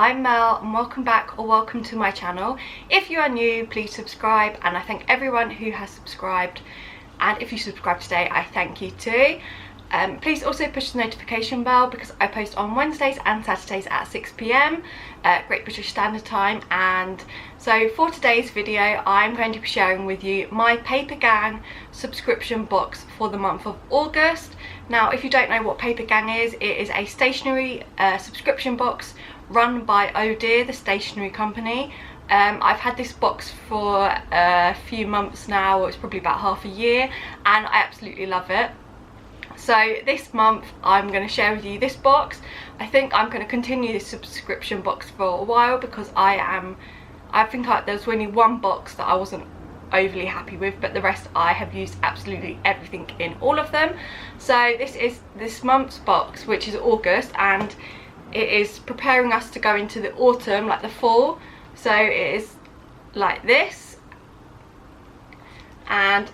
I'm Mel and welcome back or welcome to my channel. If you are new, please subscribe, and I thank everyone who has subscribed, and if you subscribe today, I thank you too. Please also push the notification bell because I post on Wednesdays and Saturdays at 6 PM, Great British Standard Time. And so for today's video, I'm going to be sharing with you my Papergang subscription box for the month of August. Now, if you don't know what Papergang is, it is a stationery subscription box run by Oh Dear, the stationery company. I've had this box for a few months now, it's probably about half a year, and I absolutely love it. So this month I'm going to share with you this box. I think I'm going to continue this subscription box for a while because there's only one box that I wasn't overly happy with, but the rest I have used absolutely everything in all of them. So this is this month's box, which is August, and it is preparing us to go into the autumn, like the fall. So it is like this, and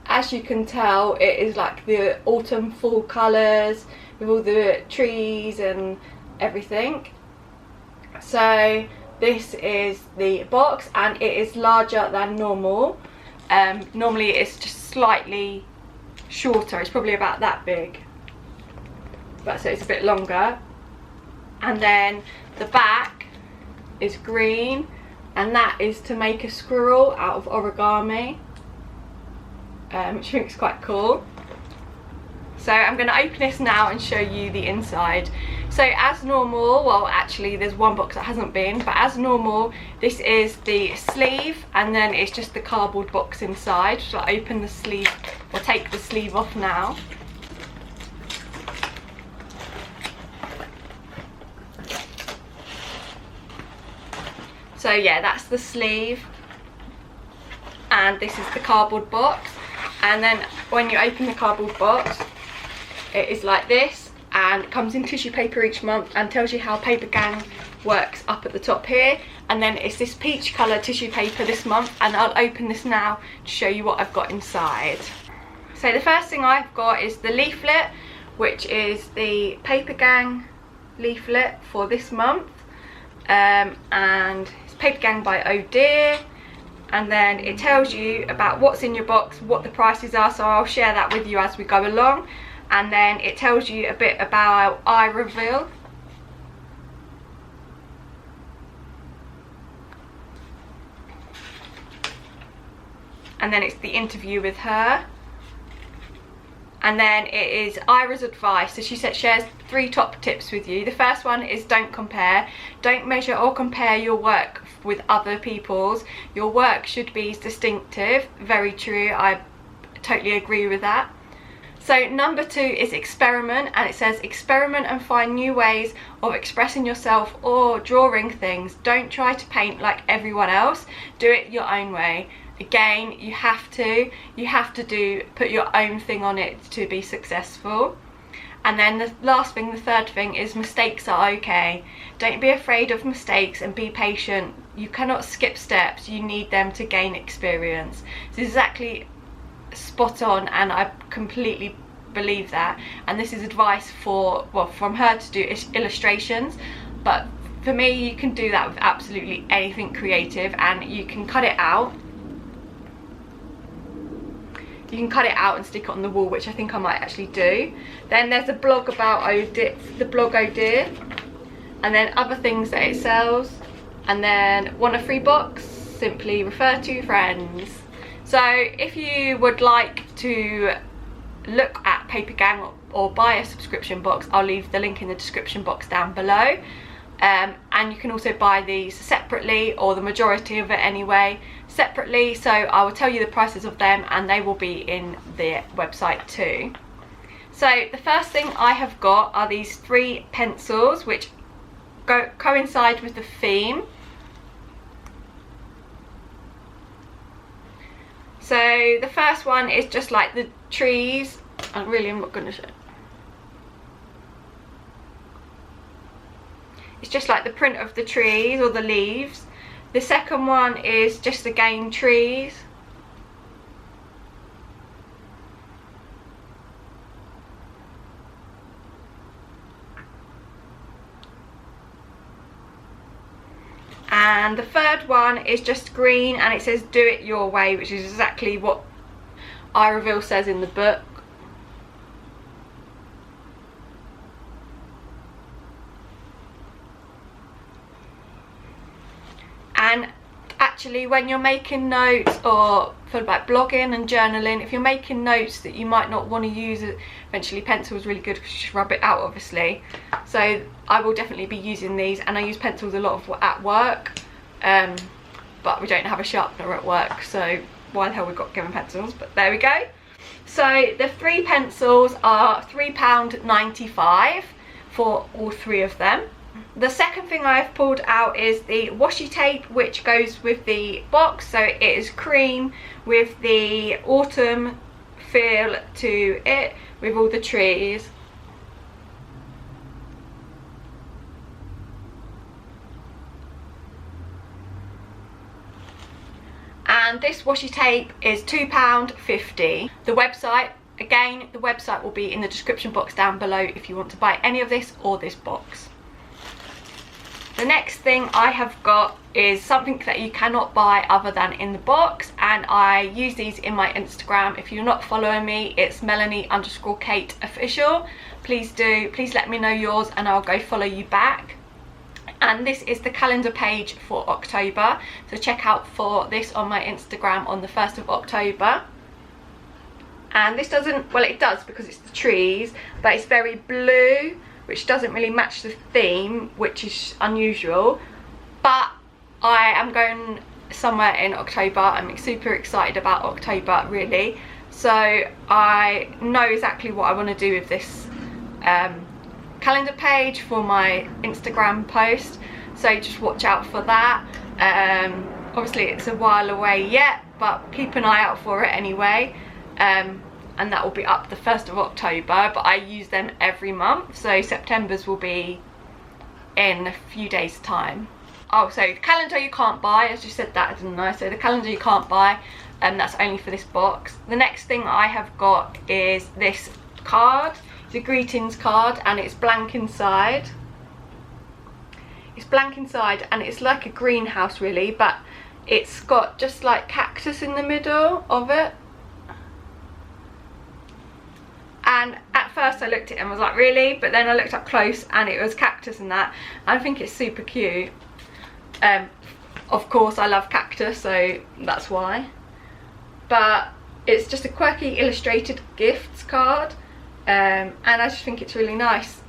as you can tell, it is like the autumn fall colours with all the trees and everything. So this is the box, and it is larger than normal. Normally it's just slightly shorter, it's probably about that big, but so it's a bit longer. And then the back is green, and that is to make a squirrel out of origami, which I think is quite cool. So I'm going to open this now and show you the inside. So as normal, well actually there's one box that hasn't been, but as normal this is the sleeve, and then it's just the cardboard box inside. So I'll open the sleeve, or take the sleeve off now. So yeah, that's the sleeve, and this is the cardboard box. And then when you open the cardboard box, it is like this, and it comes in tissue paper each month and tells you how Papergang works up at the top here. And then it's this peach colour tissue paper this month, and I'll open this now to show you what I've got inside. So the first thing I've got is the leaflet, which is the Papergang leaflet for this month, and it's Papergang by Oh Dear. And then it tells you about what's in your box, what the prices are, so I'll share that with you as we go along. And then it tells you a bit about I Reveal. And then it's the interview with her. And then it is Ira's advice. So she shares 3 top tips with you. The first one is don't compare. Don't measure or compare your work with other people's. Your work should be distinctive. Very true, I totally agree with that. So number 2 is experiment, and it says experiment and find new ways of expressing yourself or drawing things. Don't try to paint like everyone else. Do it your own way. Again, you have to put your own thing on it to be successful. And then the last thing, the third thing, is mistakes are okay. Don't be afraid of mistakes and be patient. You cannot skip steps, you need them to gain experience. It's exactly spot on, and I completely believe that. And this is advice for, well, from her to do illustrations, but for me you can do that with absolutely anything creative, and you can cut it out. You can cut it out and stick it on the wall, which I think I might actually do. Then there's a blog about the blog Oh Dear, and then other things that it sells. And then want a free box? Simply refer to friends. So if you would like to look at Papergang or buy a subscription box, I'll leave the link in the description box down below. And you can also buy these separately, or the majority of it anyway, separately. So I will tell you the prices of them, and they will be in the website too. So the first thing I have got are these 3 pencils, which coincide with the theme. So the first one is just like the trees. I'm not going to show. It's just like the print of the trees or the leaves. The second one is just again trees. And the third one is just green, and it says do it your way, which is exactly what I Reveal says in the book. And actually, when you're making notes, or for like blogging and journaling, if you're making notes that you might not want to use it, eventually pencil is really good because you just rub it out, obviously. So I will definitely be using these, and I use pencils a lot at work, but we don't have a sharpener at work, so why the hell we got given pencils, but there we go. So the 3 pencils are £3.95 for all 3 of them. The second thing I've pulled out is the washi tape, which goes with the box. So it is cream with the autumn feel to it, with all the trees. And this washi tape is £2.50. The website, again, the website will be in the description box down below if you want to buy any of this or this box. The next thing I have got is something that you cannot buy other than in the box, and I use these in my Instagram. If you're not following me, it's Melanie_Kate official. Please do, please let me know yours and I'll go follow you back. And this is the calendar page for October, so check out for this on my Instagram on the 1st of October. And this doesn't, well it does because it's the trees, but it's very blue, which doesn't really match the theme, which is unusual. But I am going somewhere in October. I'm super excited about October, really. So I know exactly what I want to do with this calendar page for my Instagram post, so just watch out for that. Obviously it's a while away yet, but keep an eye out for it anyway. And that will be up the 1st of October, but I use them every month, so September's will be in a few days time. Oh, so the calendar you can't buy, as you said that, didn't I? So the calendar you can't buy, and that's only for this box. The next thing I have got is this card. It's a greetings card, and it's blank inside. It's blank inside, and it's like a greenhouse really, but it's got just like cactus in the middle of it. And at first I looked at it and was like, really? But then I looked up close and it was cactus and that. I think it's super cute. Of course I love cactus, so that's why. But it's just a quirky illustrated gifts card. And I just think it's really nice.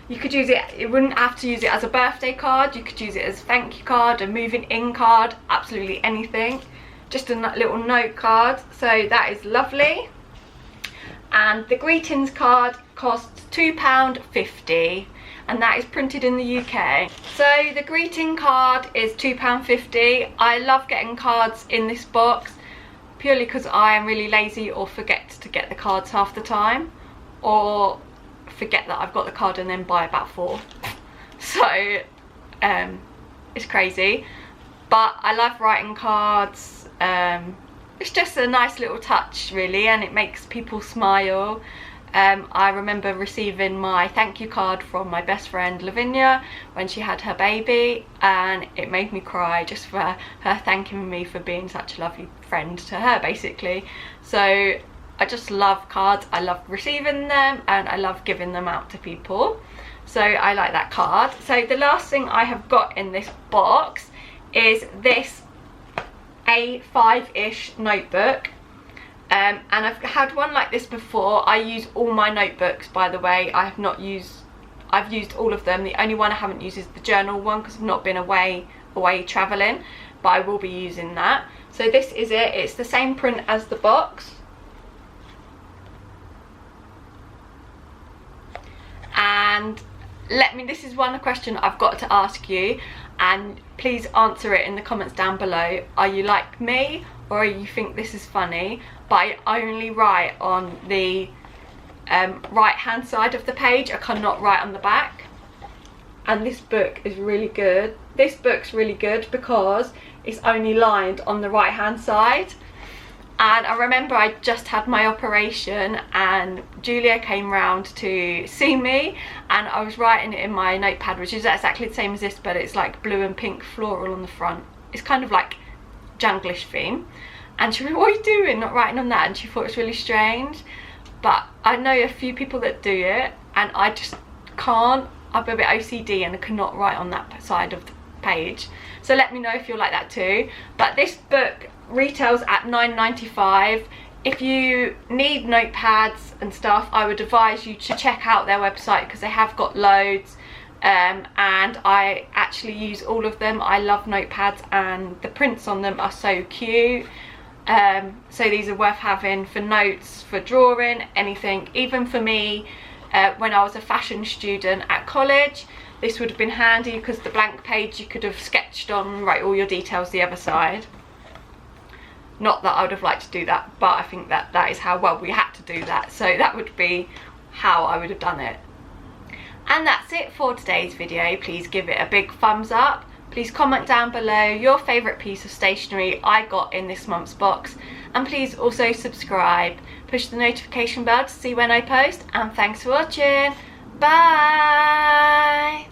You could use it, you wouldn't have to use it as a birthday card. You could use it as a thank you card, a moving in card, absolutely anything. Just a little note card. So that is lovely. And the greetings card costs £2.50, and that is printed in the UK. So the greeting card is £2.50. I love getting cards in this box purely because I am really lazy or forget to get the cards half the time, or forget that I've got the card and then buy about 4. So it's crazy, but I love writing cards. It's just a nice little touch really, and it makes people smile. I remember receiving my thank you card from my best friend Lavinia when she had her baby, and it made me cry just for her thanking me for being such a lovely friend to her, basically. So I just love cards, I love receiving them, and I love giving them out to people. So I like that card. So the last thing I have got in this box is this A5-ish notebook, and I've had one like this before. I use all my notebooks, by the way. I've used all of them. The only one I haven't used is the journal one because I've not been away travelling, but I will be using that. So this is it. It's the same print as the box, and this is one question I've got to ask you, and please answer it in the comments down below. Are you like me, or you think this is funny? But I only write on the right hand side of the page. I cannot write on the back. And this book is really good. This book's really good because it's only lined on the right hand side. And I remember I just had my operation and Julia came round to see me, and I was writing it in my notepad, which is exactly the same as this, but it's like blue and pink floral on the front. It's kind of like junglish theme. And she went, what are you doing, not writing on that? And she thought it was really strange. But I know a few people that do it, and I just can't. I'm a bit OCD and I cannot write on that side of the page. So let me know if you're like that too. But this book retails at £9.95. If you need notepads and stuff, I would advise you to check out their website because they have got loads, and I actually use all of them. I love notepads and the prints on them are so cute. So these are worth having for notes, for drawing, anything. Even for me, when I was a fashion student at college, this would have been handy because the blank page you could have sketched on, write all your details the other side. Not that I would have liked to do that, but I think that that is how well we had to do that. So that would be how I would have done it. And that's it for today's video. Please give it a big thumbs up. Please comment down below your favourite piece of stationery I got in this month's box. And please also subscribe. Push the notification bell to see when I post. And thanks for watching. Bye!